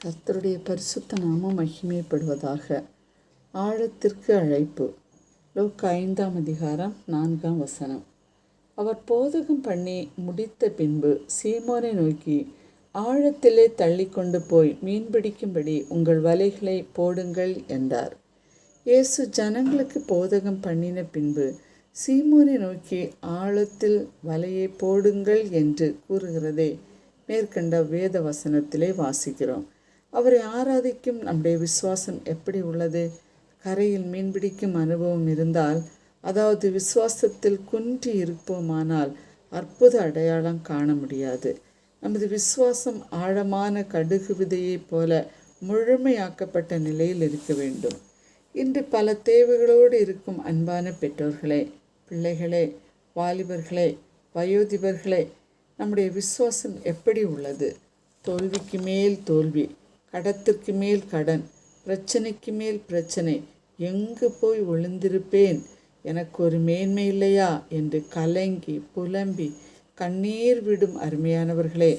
கர்த்தருடைய பரிசுத்த நாமம் மகிமைப்படுவதாக. ஆழத்திற்கு அழைப்பு. லூக்கா 5ஆம் அதிகாரம் 4ஆம் வசனம். அவர் போதகம் பண்ணி முடித்த பின்பு சீமோனை நோக்கி, ஆழத்திலே தள்ளி கொண்டு போய் மீன்பிடிக்கும்படி உங்கள் வலைகளை போடுங்கள் என்றார். இயேசு ஜனங்களுக்கு போதகம் பண்ணின பின்பு சீமோனை நோக்கி ஆழத்தில் வலையை போடுங்கள் என்று கூறுகிறதே மேற்கண்ட வேத வசனத்திலே வாசிக்கிறோம். அவரை ஆராதிக்கும் நம்முடைய விசுவாசம் எப்படி உள்ளது? கரையில் மீன்பிடிக்கும் அனுபவம் இருந்தால், அதாவது விசுவாசத்தில் குன்றி இருப்போமானால் அற்புத அடையாளம் காண முடியாது. நமது விசுவாசம் ஆழமான கடுகு விதையைப் போல முழுமையாக்கப்பட்ட நிலையில் இருக்க வேண்டும். இன்று பல தேவைகளோடு இருக்கும் அன்பான பெற்றோர்களே, பிள்ளைகளே, வாலிபர்களே, வயோதிபர்களே, நம்முடைய விசுவாசம் எப்படி உள்ளது? தோல்விக்கு மேல் தோல்வி, கடத்திற்கு மேல் கடன், பிரச்சனைக்கு மேல் பிரச்சனை, எங்கு போய் ஒளிந்திருப்பேன், எனக்கு ஒரு மேன்மை இல்லையா என்று கலங்கி புலம்பி கண்ணீர் விடும் அருமையானவர்களே,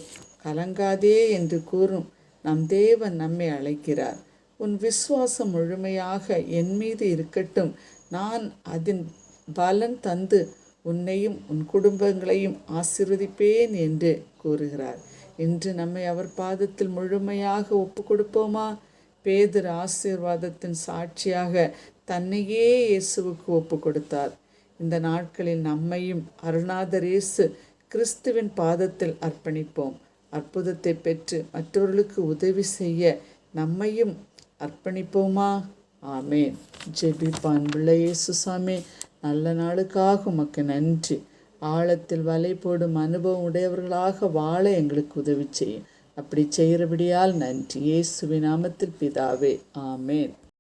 கலங்காதே என்று கூறும் நம் தேவன் நம்மை அழைக்கிறார். உன் விசுவாசம் முழுமையாக என் மீது இருக்கட்டும், நான் அதன் பலன் தந்து உன்னையும் உன் குடும்பங்களையும் ஆசீர்வதிப்பேன் என்று கூறுகிறார். இன்று நம்மை அவர் பாதத்தில் முழுமையாக ஒப்பு கொடுப்போமா? பேதுரு ஆசீர்வாதத்தின் சாட்சியாக தன்னையே இயேசுவுக்கு ஒப்பு கொடுத்தார். இந்த நாட்களில் நம்மையும் அருணாதர் இயேசு கிறிஸ்துவின் பாதத்தில் அர்ப்பணிப்போம். அற்புதத்தை பெற்று மற்றவர்களுக்கு உதவி செய்ய நம்மையும் அர்ப்பணிப்போமா? ஆமேன். ஜெபிப்பான். பிள்ளை இயேசுசாமி, நல்ல நாளுக்காக உமக்கு நன்றி. ஆழத்தில் வலை போடும் அனுபவம் உடையவர்களாக வாழ எங்களுக்கு உதவி செய்யும். அப்படி செய்கிறபடியால் நன்றி. இயேசுவின் நாமத்தில் பிதாவே, ஆமேன்.